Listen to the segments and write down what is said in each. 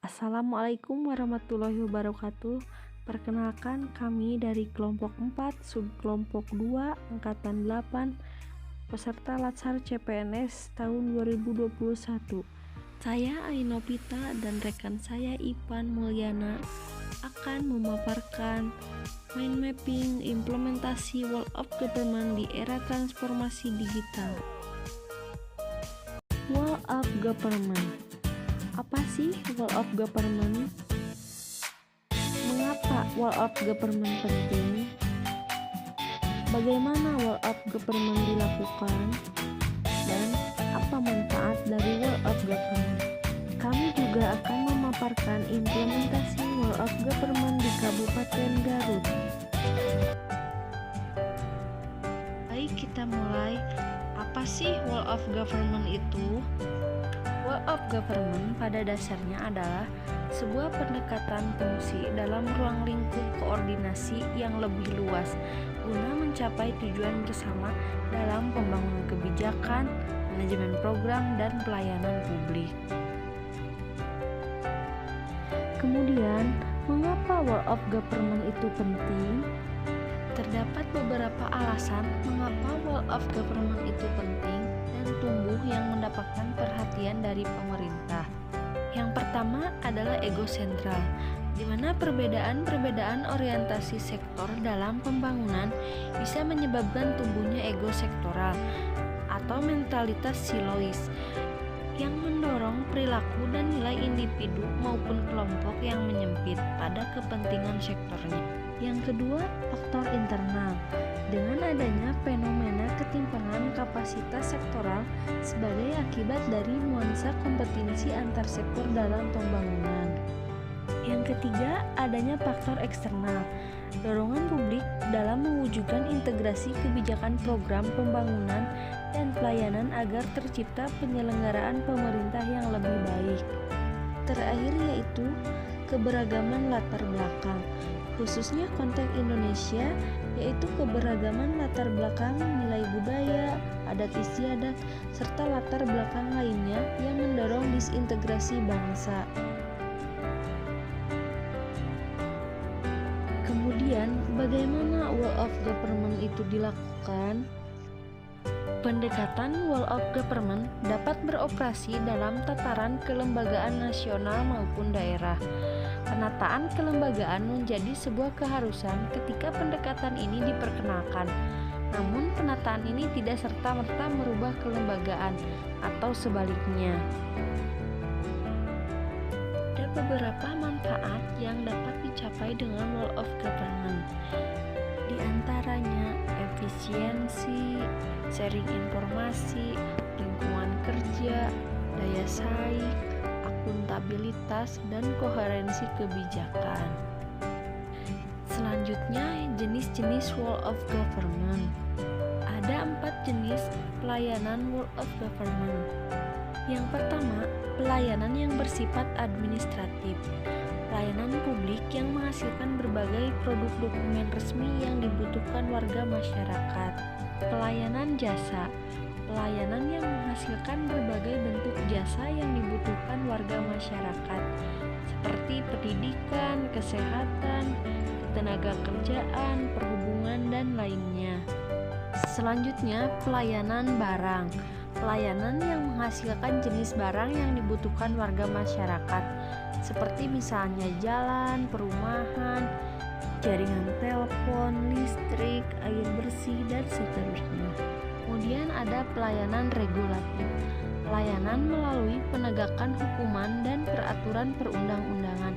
Assalamualaikum warahmatullahi wabarakatuh. Perkenalkan, kami dari kelompok 4, subkelompok 2, angkatan 8, peserta Latsar CPNS tahun 2021. Saya Ainopita dan rekan saya Ipan Mulyana akan memaparkan mind mapping implementasi World of Government di era transformasi digital. World of Government. Apa sih World of Government? Mengapa World of Government penting? Bagaimana World of Government dilakukan? Dan apa manfaat dari World of Government? Kami juga akan memaparkan implementasi World of Government di Kabupaten Garut. Baik, kita mulai. Apa sih World of Government itu? World of Government pada dasarnya adalah sebuah pendekatan fungsi dalam ruang lingkup koordinasi yang lebih luas guna mencapai tujuan bersama dalam pembangunan kebijakan, manajemen program, dan pelayanan publik. Kemudian, mengapa World of Government itu penting? Terdapat beberapa alasan mengapa World of Government itu penting dan tumbuh yang mendapatkan perhatian dari pemerintah. Yang pertama adalah ego sentral, di mana perbedaan-perbedaan orientasi sektor dalam pembangunan bisa menyebabkan tumbuhnya ego sektoral atau mentalitas silois yang mendorong perilaku dan nilai individu maupun kelompok yang menyempit pada kepentingan sektornya. Yang kedua, faktor internal. Dengan adanya fenomena ketimpangan kapasitas sektoral sebagai akibat dari nuansa kompetensi antar sektor dalam pembangunan. Yang ketiga, adanya faktor eksternal. Dorongan publik dalam mewujudkan integrasi kebijakan program pembangunan dan pelayanan agar tercipta penyelenggaraan pemerintah yang lebih baik. Terakhir yaitu keberagaman latar belakang, khususnya konteks Indonesia, yaitu keberagaman latar belakang nilai budaya, adat istiadat, serta latar belakang lainnya yang mendorong disintegrasi bangsa. Kemudian, bagaimana World of Government itu dilakukan? Pendekatan World of Government dapat beroperasi dalam tataran kelembagaan nasional maupun daerah. Penataan kelembagaan menjadi sebuah keharusan ketika pendekatan ini diperkenalkan. Namun, penataan ini tidak serta-merta merubah kelembagaan atau sebaliknya. Ada beberapa manfaat yang dapat dicapai dengan World of Government. Di antaranya efisiensi, sharing informasi, lingkungan kerja, daya saing, akuntabilitas, dan koherensi kebijakan. Selanjutnya, jenis-jenis World of Government. Ada 4 jenis pelayanan World of Government. Yang pertama, pelayanan yang bersifat administratif. Pelayanan publik yang menghasilkan berbagai produk dokumen resmi yang dibutuhkan warga masyarakat. Pelayanan jasa. Pelayanan yang menghasilkan berbagai bentuk jasa yang dibutuhkan warga masyarakat, seperti pendidikan, kesehatan, ketenaga kerjaan, perhubungan, dan lainnya. Selanjutnya, pelayanan barang. Pelayanan yang menghasilkan jenis barang yang dibutuhkan warga masyarakat, seperti misalnya jalan, perumahan, jaringan telepon, listrik, air bersih, dan seterusnya. Kemudian ada pelayanan regulatif, pelayanan melalui penegakan hukuman dan peraturan perundang-undangan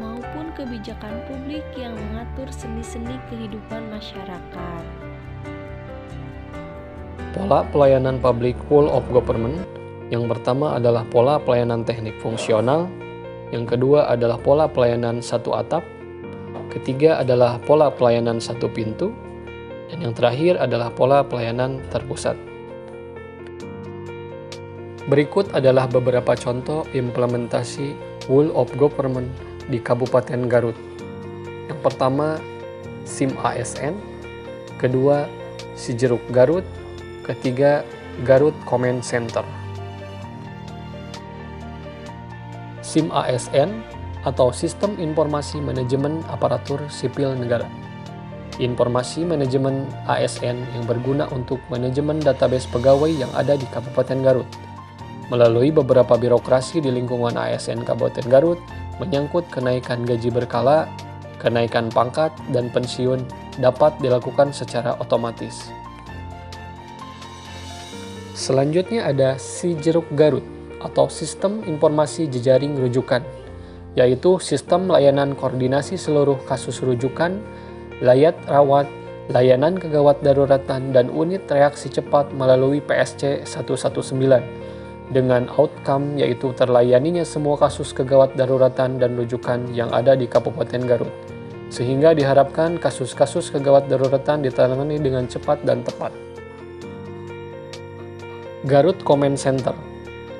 maupun kebijakan publik yang mengatur sendi-sendi kehidupan masyarakat. Pola pelayanan public World of Government. Yang pertama adalah pola pelayanan teknik fungsional, yang kedua adalah pola pelayanan satu atap, ketiga adalah pola pelayanan satu pintu, dan yang terakhir adalah pola pelayanan terpusat. Berikut adalah beberapa contoh implementasi World of Government di Kabupaten Garut. Yang pertama, SIM ASN, kedua, Sijeruk Garut, ketiga, Garut Command Center. SIM ASN atau Sistem Informasi Manajemen Aparatur Sipil Negara. Informasi manajemen ASN yang berguna untuk manajemen database pegawai yang ada di Kabupaten Garut. Melalui beberapa birokrasi di lingkungan ASN Kabupaten Garut, menyangkut kenaikan gaji berkala, kenaikan pangkat, dan pensiun dapat dilakukan secara otomatis. Selanjutnya ada Sijeruk Garut atau Sistem Informasi Jejaring Rujukan, yaitu sistem layanan koordinasi seluruh kasus rujukan, layat rawat, layanan kegawat daruratan, dan unit reaksi cepat melalui PSC 119 dengan outcome yaitu terlayaninya semua kasus kegawat daruratan dan rujukan yang ada di Kabupaten Garut, sehingga diharapkan kasus-kasus kegawat daruratan ditangani dengan cepat dan tepat. Garut Command Center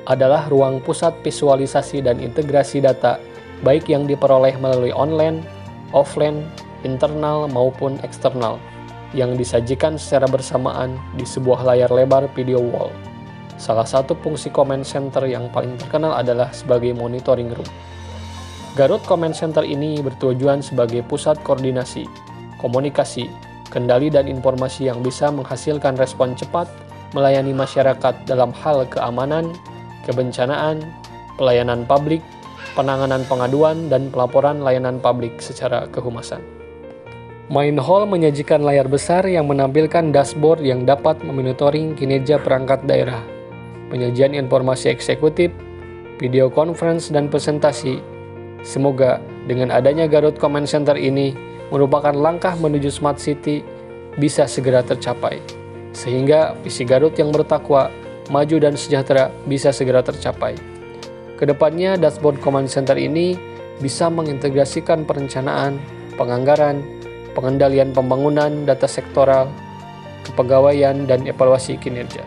adalah ruang pusat visualisasi dan integrasi data, baik yang diperoleh melalui online, offline, internal maupun eksternal, yang disajikan secara bersamaan di sebuah layar lebar video wall. Salah satu fungsi Command Center yang paling terkenal adalah sebagai monitoring room. Garut Command Center ini bertujuan sebagai pusat koordinasi, komunikasi, kendali dan informasi yang bisa menghasilkan respon cepat, melayani masyarakat dalam hal keamanan, kebencanaan, pelayanan publik, penanganan pengaduan, dan pelaporan layanan publik secara kehumasan. Main Hall menyajikan layar besar yang menampilkan dashboard yang dapat memonitoring kinerja perangkat daerah, penyajian informasi eksekutif, video conference, dan presentasi. Semoga dengan adanya Garut Command Center ini merupakan langkah menuju Smart City bisa segera tercapai, sehingga visi Garut yang bertakwa, maju dan sejahtera bisa segera tercapai. Kedepannya, dashboard Command Center ini bisa mengintegrasikan perencanaan, penganggaran, pengendalian pembangunan, data sektoral, kepegawaian, dan evaluasi kinerja.